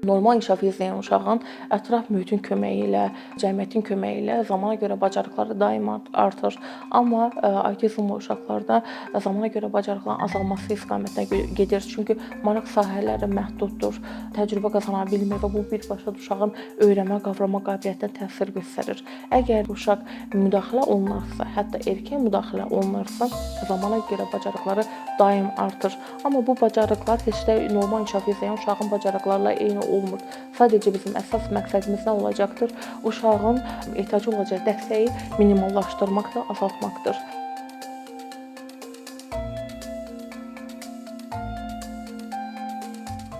Normal inkişaf izləyən uşağın ətraf mühitin köməyi ilə, cəmiyyətin köməyi ilə zamana görə bacarıqları daim artır. Amma autizmli uşaqlarda zamana görə bacarıqların azalması istiqamətinə gedir. Çünki maraq sahələri məhduddur, təcrübə qazana bilmir və bu birbaşa uşağın öyrənmə, qavrama qabiliyyətinə təsir göstərir. Əgər uşaq müdaxilə olunarsa, hətta erkən müdaxilə olunarsa, zamana görə bacarıqları daim artır. Amma bu bacarıqlar heç də normal inkişaf izləyən uşağın bacarıqlarla eyni olmur. Sadəcə bizim əsas məqsədimiz nə olacaqdır? Uşağın ehtiyacı olacaq dəstəyi minimallaşdırmaq da azaltmaqdır.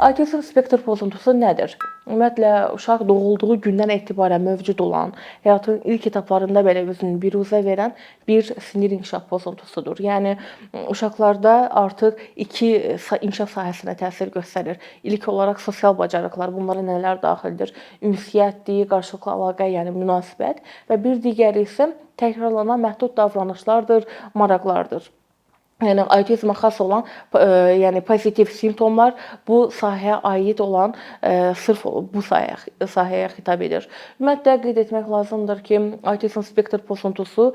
Autizm spektr pozuntusu nədir? Ümumiyyətlə, uşaq doğulduğu gündən etibarən mövcud olan, həyatın ilk etaplarında belə özünü biruzə verən bir sinir inkişaf pozuntusudur. Yəni, uşaqlarda artıq iki inkişaf sahəsinə təsir göstərir. İlk olaraq sosial bacarıqlar, bunlara nələr daxildir? Ünsiyyətdir, qarşılıqlı əlaqə, yəni münasibət və bir digəri isə təkrarlanan məhdud davranışlardır, maraqlardır. Yəni autizmə xas olan, yəni pozitiv simptomlar bu sahəyə aid olan sırf bu sahəyə xitab edir. Ümumiyyətlə qeyd etmək lazımdır ki, autizm spektr pozuntusu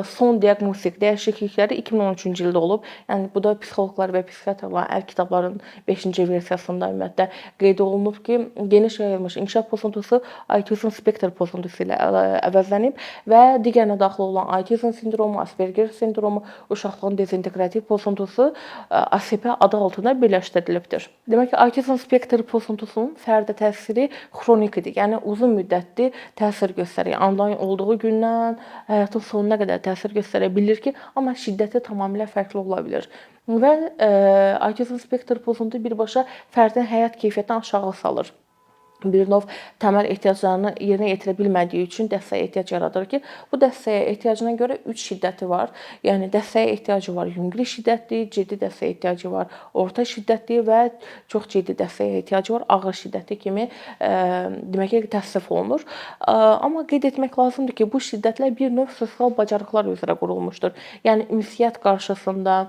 son diaqnostik dəyişiklikləri 2013-cü ildə olub. Yəni bu da psixoloqlar və psixiatrların əl kitablarının 5-ci versiyasında ümumiyyətlə qeyd olunub ki, geniş yayılmış inkişaf pozuntusu autizm spektr pozuntusu ilə əvəzlənib və digərinə daxil olan autizm sindromu, Asperger sindromu, uşaqlığın dezinteqrativ pozuntusu ASP adı altında birləşdirilibdir. Demək ki, autizm spektr pozuntusunun fərdə təsiri xronikdir. Yəni uzun müddətli təsir göstərir. Anadan olduğu gündən həyatın sonuna qədər təsir göstərə bilir ki, amma şiddəti tamamilə fərqli ola bilər. Və autizm spektr pozuntusu birbaşa fərdin həyat keyfiyyətini aşağı salır. Bir növ təməl ehtiyaclarını yerinə yetirə bilmədiyi üçün dəstəyə ehtiyac yaradır ki, bu dəstəyə ehtiyacına görə 3 şiddəti var. Yəni dəstəyə ehtiyacı var yüngül şiddətli, ciddi dəstəyə ehtiyacı var, orta şiddətli və çox ciddi dəstəyə ehtiyacı var, ağır şiddətli kimi demək ki, təsnif olunur. Amma qeyd etmək lazımdır ki, bu şiddətlər bir növ sosial bacarıqlar üzrə qurulmuşdur. Yəni ünsiyyət qarşısında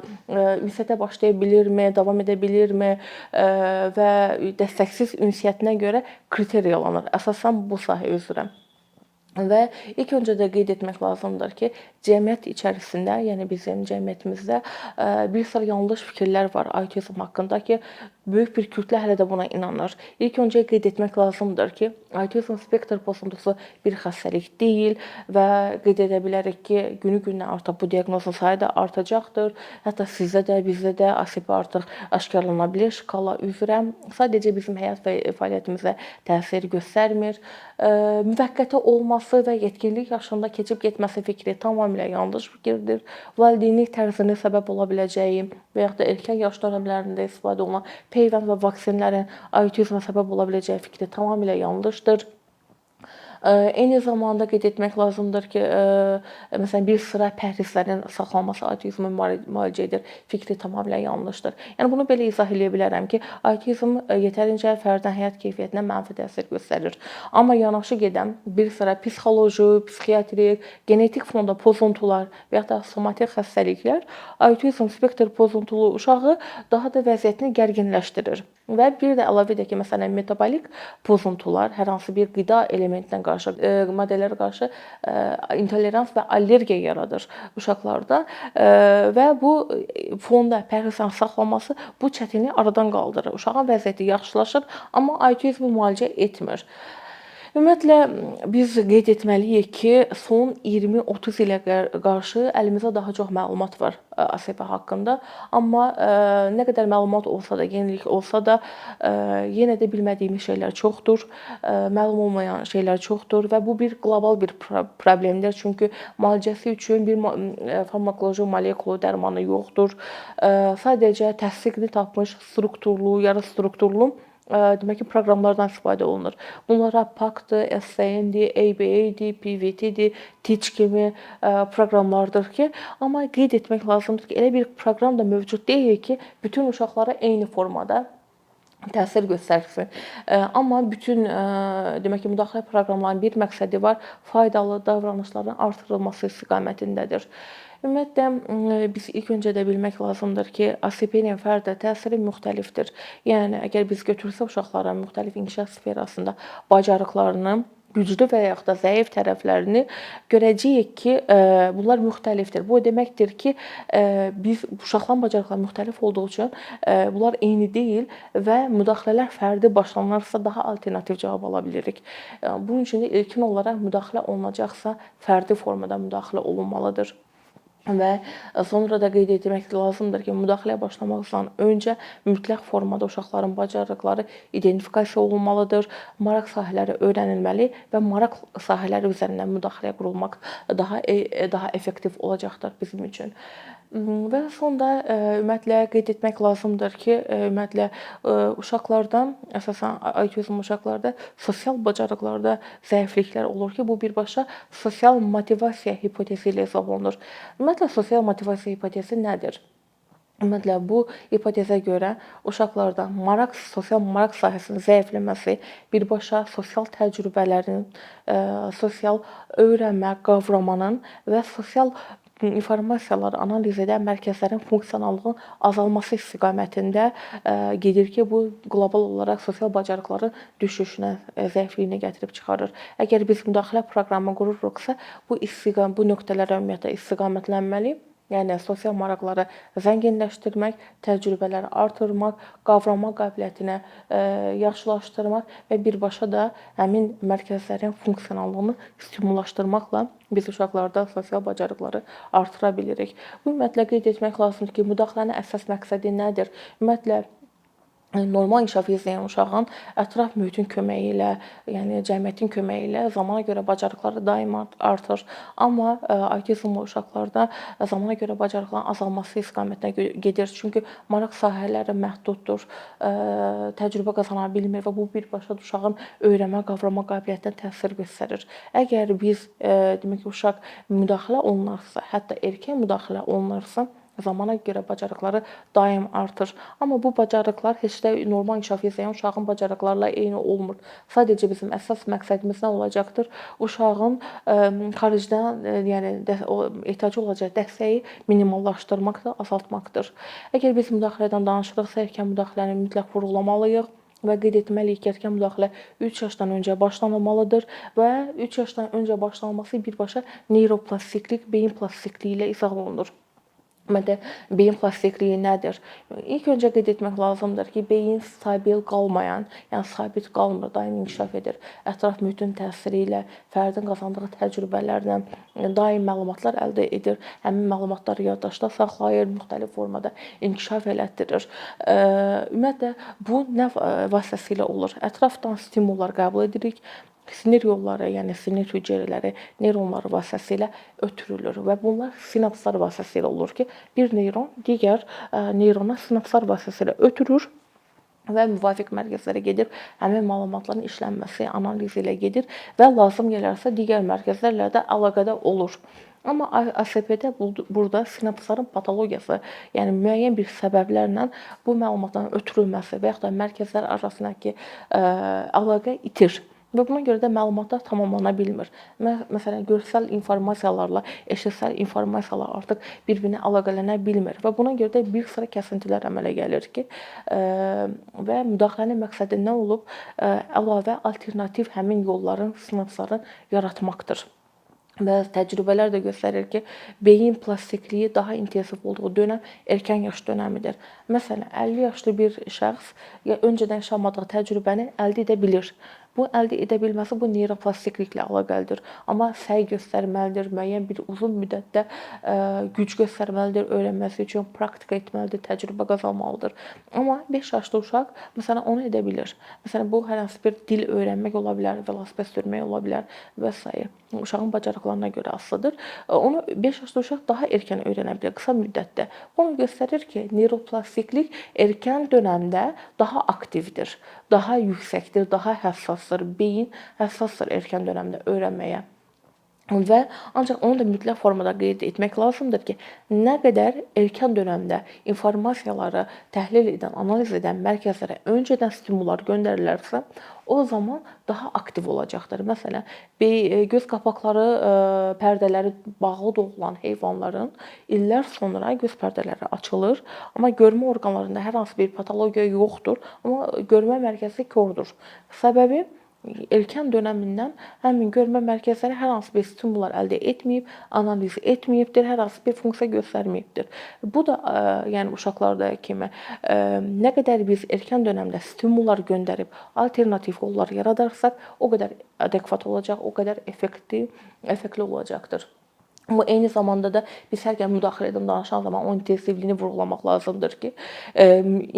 ünsiyyətə başlaya bilirmi, davam edə bilirmi və dəstəksiz ünsiyyətinə görə kriteriyalanır. Əsasən bu sahə üzrə. Və ilk öncə də qeyd etmək lazımdır ki, cəmiyyət içərisində, yəni bizim cəmiyyətimizdə bir sıra yanlış fikirlər var autizm haqqında ki, böyük bir kütlə hələ də buna inanır. İlk öncə qeyd etmək lazımdır ki, autizm spektr pozuntusu bir xəstəlik deyil və qeyd edə bilərik ki, günü-gündən artıq bu diaqnozun sayı da artacaqdır. Hətta sizdə də, bizdə də ASP artıq aşkarlana bilər şkala üzrə. Sadəcə bizim həyat və fəaliyyətimizə təsir göstərmir. Müvəqqəti olması və yetkinlik yaşında keçib getməsi fikri tamamilə yanlış fikirdir. Valideynlik tərzinin səbəb ola biləcəyi və yaxud da erkən yaş dövrlərində istifadə olunan peyvənd və vaksinlərin autizmə səbəb ola biləcəyi fikri tamamilə yanlışdır. Eyni zamanda qeyd etmək lazımdır ki, məsələn, bir sıra pəhrizlərin saxlanması autizmi müalicə edir fikri tamamilə yanlışdır. Yəni bunu belə izah edə bilərəm ki, autizm yetərincə fərdin həyat keyfiyyətinə mənfi təsir göstərir. Amma yanaşı gedən bir sıra psixoloji, psixiatrik, genetik fonda pozuntular və ya da somatik xəstəliklər autizm spektr pozuntulu uşağı daha da vəziyyətini gərginləşdirir. Və bir də əlavə edək ki, məsələn, metabolik pozuntular hər hansı bir qida elementinə qarşı, maddelərə qarşı intolerans və allergiya yaradır uşaqlarda və bu fonda pəhrizlərin saxlanması bu çətinliyi aradan qaldırır. Uşağın vəziyyəti yaxşılaşır, amma autizmi müalicə etmir. Ümumiyyətlə, biz qeyd etməliyik ki, son 20-30 ilə qarşı əlimizdə daha çox məlumat var ASP haqqında. Amma nə qədər məlumat olsa da, yenilik olsa da, yenə də bilmədiyimiz şeylər çoxdur, məlum olmayan şeylər çoxdur və bu bir qlobal bir problemdir. Çünki müalicəsi üçün bir farmakoloji molekulu dərmanı yoxdur. Sadəcə təsdiqini tapmış strukturlu, yarı strukturlu demək ki, proqramlardan istifadə olunur. Bunlara PAC-dır, SCN-dir, ABA-dir, PVT-dir, TEACH kimi proqramlardır ki, amma qeyd etmək lazımdır ki, elə bir proqram da mövcud deyil ki, bütün uşaqlara eyni formada təsir göstərsin. Amma bütün demək ki, müdaxilə proqramlarının bir məqsədi var, faydalı davranışların artırılması istiqamətindədir. Ümumiyyətlə, biz ilk öncə də bilmək lazımdır ki, ASP-nin fərdə təsiri müxtəlifdir. Yəni, əgər biz götürsək uşaqların müxtəlif inkişaf sferasında bacarıqlarını, güclü və yaxud da zəif tərəflərini görəcəyik ki, bunlar müxtəlifdir. Bu o deməkdir ki, biz uşaqların bacarıqları müxtəlif olduğu üçün bunlar eyni deyil və müdaxilələr fərdi başlanarsa daha alternativ cavab ala bilirik. Bunun üçün də ilkin olaraq müdaxilə olunacaqsa, fərdi formada müdaxilə olunmalıdır. Və sonra da qeyd etmək lazımdır ki, müdaxiləyə başlamazdan öncə mütləq formada uşaqların bacarıqları identifikasiya olunmalıdır, maraq sahələri öyrənilməli və maraq sahələri üzərindən müdaxiləyə qurulmaq daha effektiv olacaqdır bizim üçün. Və sonda ümumiyyətlə qeyd etmək lazımdır ki, ümumiyyətlə uşaqlarda, əsasən autizm uşaqlarda sosial bacarıqlarda zəifliklər olur ki, bu birbaşa sosial motivasiya hipotezi ilə izah olunur. Ümumiyyətlə sosial motivasiya hipotezi nədir? Ümumiyyətlə bu hipotezə görə uşaqlarda sosial maraq sahəsinin zəifləməsi birbaşa sosial təcrübələrin, sosial öyrənmə, qavramanın və sosial informasiyaları analiz edən mərkəzlərin funksionallığının azalması istiqamətində gedir ki, bu qlobal olaraq sosial bacarıqların düşüşünə, zəifliyinə gətirib çıxarır. Əgər biz müdaxilə proqramı qururuqsa, bu nöqtələrə ümumiyyətlə istiqamətlənməli. Yəni sosial maraqları zənginləşdirmək, təcrübələri artırmaq, qavrama qabiliyyətini yaxşılaşdırmaq və birbaşa da həmin mərkəzlərin funksionallığını stimullaşdırmaqla biz uşaqlarda sosial bacarıqları artıra bilirik. Bu ümumiyyətlə qeyd etmək lazımdır ki, müdaxilənin əsas məqsədi nədir? Ümumiyyətlə normal inkişaf izləyən uşağın ətraf mühitin köməyi ilə, yəni cəmiyyətin köməyi ilə zamana görə bacarıqları daim artır. Amma autizmli uşaqlarda zamana görə bacarıqların azalması istiqamətinə gedir. Çünki maraq sahələri məhduddur, təcrübə qazana bilmir və bu birbaşa uşağın öyrənmə, qavrama qabiliyyətinə təsir göstərir. Əgər biz demək ki, uşaq müdaxilə olunarsa, hətta erkən müdaxilə olunarsa, zamana görə bacarıqları daim artır. Amma bu bacarıqlar heç də normal inkişaf izləyən uşağın bacarıqlarla eyni olmur. Sadəcə bizim əsas məqsədimiz nə olacaqdır? Uşağın xaricdən, yəni ehtiyacı olacağı dəstəyi minimallaşdırmaqdır, azaltmaqdır. Əgər biz müdaxilədən danışırıqsa, erkən müdaxiləni mütləq vurğulamalıyıq. Və qeyd etməliyik ki, erkən müdaxilə 3 yaşdan öncə başlanılmalıdır və 3 yaşdan öncə başlanması birbaşa neuroplastiklik, beyin plastikliyi ilə izah olunur. Ümumiyyətlə, beyin plastikliyi nədir? İlk öncə qeyd etmək lazımdır ki, beyin stabil qalmayan, yəni sabit qalmır, daim inkişaf edir. Ətraf mühitin təsiri ilə, fərdin qazandığı təcrübələrlə daim məlumatlar əldə edir. Həmin məlumatları yaddaşda saxlayır, müxtəlif formada inkişaf elətdirir. Ümumiyyətlə, bu nə vasitəsilə olur? Ətrafdan stimullar qəbul edirik. Sinir yolları, yəni sinir hüceyrələri neyronlar vasitəsilə ötürülür və bunlar sinapslar vasitəsilə olur ki, bir neyron digər neyrona sinapslar vasitəsilə ötürür və müvafiq mərkəzlərə gedir, həmin məlumatların işlənməsi, analizi ilə gedir və lazım gələrsə digər mərkəzlərlə də əlaqədə olur. Amma ASP-də burada sinapsların patologiyası, yəni müəyyən bir səbəblərlə bu məlumatların ötürülməsi və yaxud da mərkəzlər arasındakı əlaqə itir. Və buna görə də məlumatlar tamamlana bilmir. Məsələn, görsəl informasiyalarla eşitsəl informasiyalar artıq bir-birinə əlaqələnə bilmir və buna görə də bir sıra kəsintilər əmələ gəlir ki, və müdaxilənin məqsədi nə olub? Əlavə alternativ həmin yolların, sinapsların yaratmaqdır. Və təcrübələr də göstərir ki, beyin plastikliyi daha intensiv olduğu dönəm erkən yaş dönəmidir. Məsələn, 50 yaşlı bir şəxs öncədən yaşamadığı təcrübəni əldə edə bilir. Bu əldə edə bilməsi bu neuroplastikliklə əlaqəlidir. Amma səy göstərməlidir, müəyyən bir uzun müddətdə güc göstərməlidir, öyrənməsi üçün praktika etməlidir, təcrübə qazanmalıdır. Amma 5 yaşlı uşaq məsələn onu edə bilir. Məsələn, bu hər hansı bir dil öyrənmək ola bilər, velosiped sürmək ola bilər və s. Uşağın bacarıqlarına görə asılıdır. Onu 5 yaşlı uşaq daha erkən öyrənə bilər, qısa müddətdə. Bunu göstərir ki, neuroplastiklik erkən dönəmdə daha aktivdir, daha yüksəkdir, daha həssasdır. Beyin həssasdır erkən dönəmdə öyrənməyə. Və ancaq onu da mütləq formada qeyd etmək lazımdır ki, nə qədər erkən dövrdə informasiyaları təhlil edən, analiz edən mərkəzlərə öncədən stimullar göndərilərsə, o zaman daha aktiv olacaqdır. Məsələn, göz qapaqları, pərdələri bağlı doğulan heyvanların illər sonra göz pərdələri açılır, amma görmə orqanlarında hər hansı bir patologiya yoxdur, amma görmə mərkəzi kordur. Səbəbi erkən dönəmindən həmin görmə mərkəzləri hər hansı bir stimullar əldə etməyib, analiz etməyibdir, hər hansı bir funksiya göstərməyibdir. Bu da yəni uşaqlarda kimi nə qədər biz erkən dönəmdə stimullar göndərib alternativ yollar yaradarsak, o qədər adekvat olacaq, o qədər effektli olacaqdır. Bu eyni zamanda da biz hər gün müdaxilədən danışan zaman o intensivliyini vurğulamaq lazımdır ki,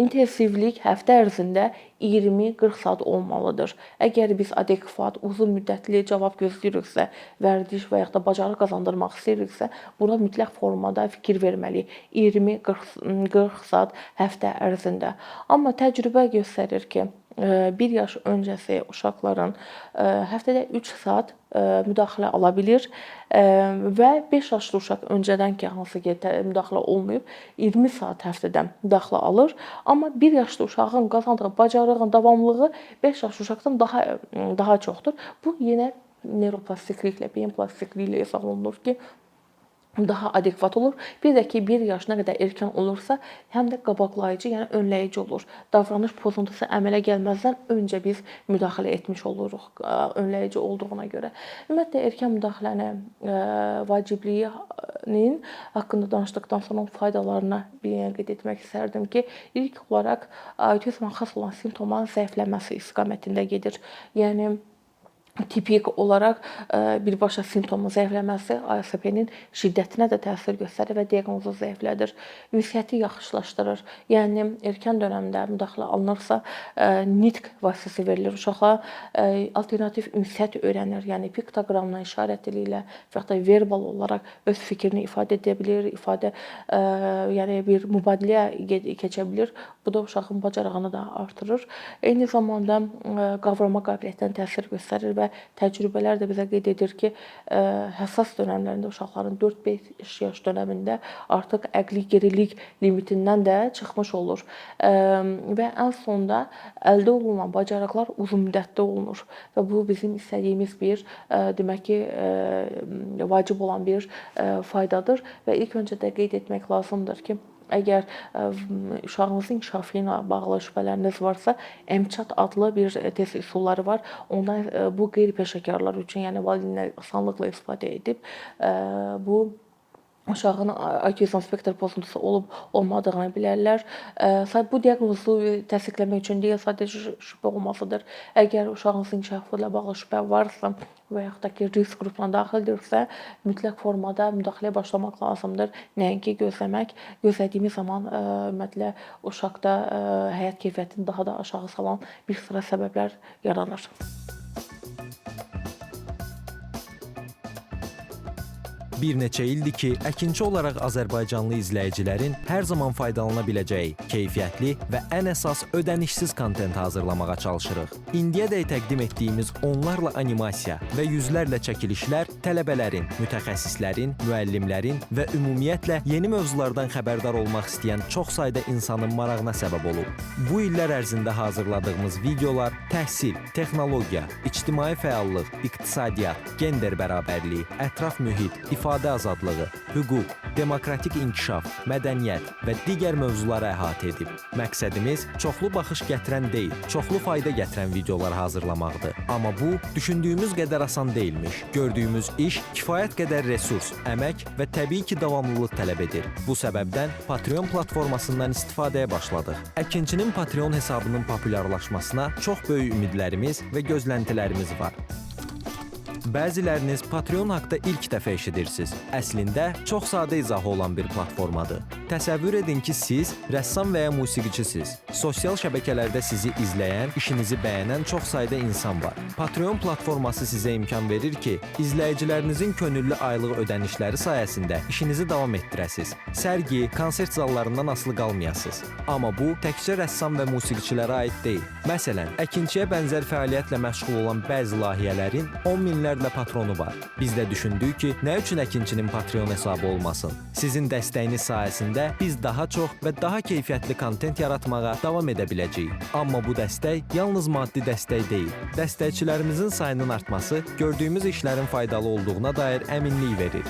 intensivlik həftə ərzində 20-40 saat olmalıdır. Əgər biz adekvat, uzun müddətli cavab gözləyiriksə, vərdiş və ya da bacarıq qazandırmaq istəyiriksə, buna mütləq formada fikir verməliyik. 20-40 saat həftə ərzində. Amma təcrübə göstərir ki, 1 yaş öncəsi uşaqların həftədə 3 saat müdaxilə ala bilir və 5 yaşlı uşaq öncədən ki, hansı ki müdaxilə olmayıb, 20 saat həftədə müdaxilə alır. Amma 1 yaşlı uşağın qazandığı bacarığın davamlılığı 5 yaşlı uşaqdan daha çoxdur. Bu yenə neuroplastikliklə, beyin plastikliyi ilə izah olunur ki, daha adekvat olur. Bir də ki, 1 yaş nə qədər erkən olursa, həm də qabaqlayıcı, yəni önləyici olur. Davranış pozuntusu əmələ gəlməzdən öncə biz müdaxilə etmiş oluruq, önləyici olduğuna görə. Ümumiyyətlə, erkən müdaxilənin vacibliyinin haqqında danışdıqdan sonra faydalarına bir qeyd etmək istərdim ki, ilk olaraq autizmə xas olan simptomların zəifləməsi istiqamətində gedir. Yəni, tipik olaraq birbaşa simptomun zəifləməsi ASP-nin şiddətinə də təsir göstərir və diaqnozu zəiflədir. Ünsiyyəti yaxşılaşdırır. Yəni erkən dövrdə müdaxilə alınırsa, nitq vasitəsi verilir uşağa, alternativ ünsiyyət öyrənir. Yəni piktoqramla, işarət dili ilə və ya da verbal olaraq öz fikrini ifadə edə bilir, yəni bir mübadilə keçə bilir. Bu da uşağın bacarığını da artırır. Eyni zamanda qavrama qabiliyyətinə təsir göstərir və təcrübələr də bizə qeyd edir ki, həssas dönəmlərində uşaqların 4-5 yaş dönəmində artıq əqli gerilik limitindən də çıxmış olur. Və ən sonda əldə olunan bacarıqlar uzunmüddətli olunur və bu bizim istədiyimiz bir, demək ki, vacib olan bir faydadır və ilk öncə də qeyd etmək lazımdır ki, əgər uşağınızın inkişafı ilə bağlı şübhələriniz varsa, MCHAT adlı bir test üsulları var. Ondan bu qeyri-peşəkarlar üçün, yəni valideynlər asanlıqla istifadə edib bu uşağın autizm spektr pozuntusu olub-olmadığını bilərlər. Bu diaqnozu təsdiqləmək üçün deyil, sadəcə şübhə olmasıdır. Əgər uşağınızın inkişafı ilə bağlı şübhə varsa və yaxud da ki, risk qrupuna daxildirsə, mütləq formada müdaxiləyə başlamaq lazımdır. Nəinki gözləmək. Gözlədiyimiz zaman ümumiyyətlə uşaqda həyat keyfiyyətini daha da aşağı salan bir sıra səbəblər yaranır. Bir neçə ildir ki, əkinçi olaraq Azərbaycanlı izləyicilərin hər zaman faydalana biləcəyi, keyfiyyətli və ən əsas ödənişsiz kontent hazırlamağa çalışırıq. İndiyədək təqdim etdiyimiz onlarla animasiya və yüzlərlə çəkilişlər tələbələrin, mütəxəssislərin, müəllimlərin və ümumiyyətlə yeni mövzulardan xəbərdar olmaq istəyən çox sayda insanın marağına səbəb olub. Bu illər ərzində hazırladığımız videolar təhsil, texnologiya, ictimai fəallıq, iqtisadiyyat, gender bərabərliyi, ətraf mühit, ifadə azadlığı, hüquq, demokratik inkişaf, mədəniyyət və digər mövzuları əhatə edib. Məqsədimiz çoxlu baxış gətirən deyil, çoxlu fayda gətirən videolar hazırlamaqdır. Amma bu, düşündüyümüz qədər asan deyilmiş. Gördüyümüz iş kifayət qədər resurs, əmək və təbii ki, davamlılıq tələb edir. Bu səbəbdən Patreon platformasından istifadəyə başladıq. Əkinçinin Patreon hesabının populyarlaşmasına çox böyük ümidlərimiz və gözləntilərimiz var. Bəziləriniz Patreon haqda ilk dəfə eşidirsiniz. Əslində, çox sadə izahı olan bir platformadır. Təsəvvür edin ki, siz rəssam və ya musiqiçisiz. Sosial şəbəkələrdə sizi izləyən, işinizi bəyənən çox sayda insan var. Patreon platforması sizə imkan verir ki, izləyicilərinizin könüllü aylıq ödənişləri sayəsində işinizi davam etdirəsiniz. Sərgi, konsert zallarından asılı qalmayasınız. Amma bu təkcə rəssam və musiqiçilərə aid deyil. Məsələn, əkinçiyə bənzər fəaliyyətlə məşğul olan bəzi layihələrin 10 minlərlə patronu var. Biz də düşündük ki, nə üçün əkinçinin Patreon hesabı olmasın? Sizin dəstəyiniz sayəsində biz daha çox və daha keyfiyyətli kontent yaratmağa davam edə biləcəyik. Amma bu dəstək yalnız maddi dəstək deyil. Dəstəkçilərimizin sayının artması gördüyümüz işlərin faydalı olduğuna dair əminlik verir.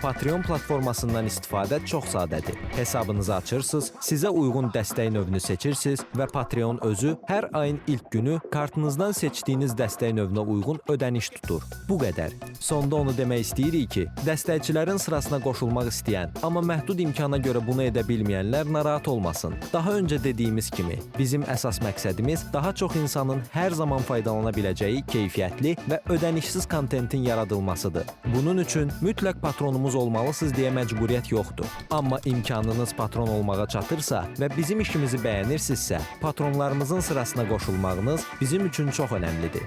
Patreon platformasından istifadə çox sadədir. Hesabınızı açırsınız, sizə uyğun dəstək növünü seçirsiniz və Patreon özü hər ayın ilk günü kartınızdan seçdiyiniz dəstək növünə uyğun ödəniş tutur. Bu qədər. Sonda onu demək istəyirik ki, dəstəkçilərin sırasına qoşulmaq istəyən, amma məhdud imkana görə bunu edə bilməyənlər narahat olmasın. Daha öncə dediyimiz kimi, bizim əsas məqsədimiz daha çox insanın hər zaman faydalana biləcəyi keyfiyyətli və ödənişsiz kontentin yaradılmasıdır. Bunun üçün mütləq patronumuz olmalısınız deyə məcburiyyət yoxdur. Amma imkanınız patron olmağa çatırsa və bizim işimizi bəyənirsinizsə, patronlarımızın sırasına qoşulmağınız bizim üçün çox önəmlidir.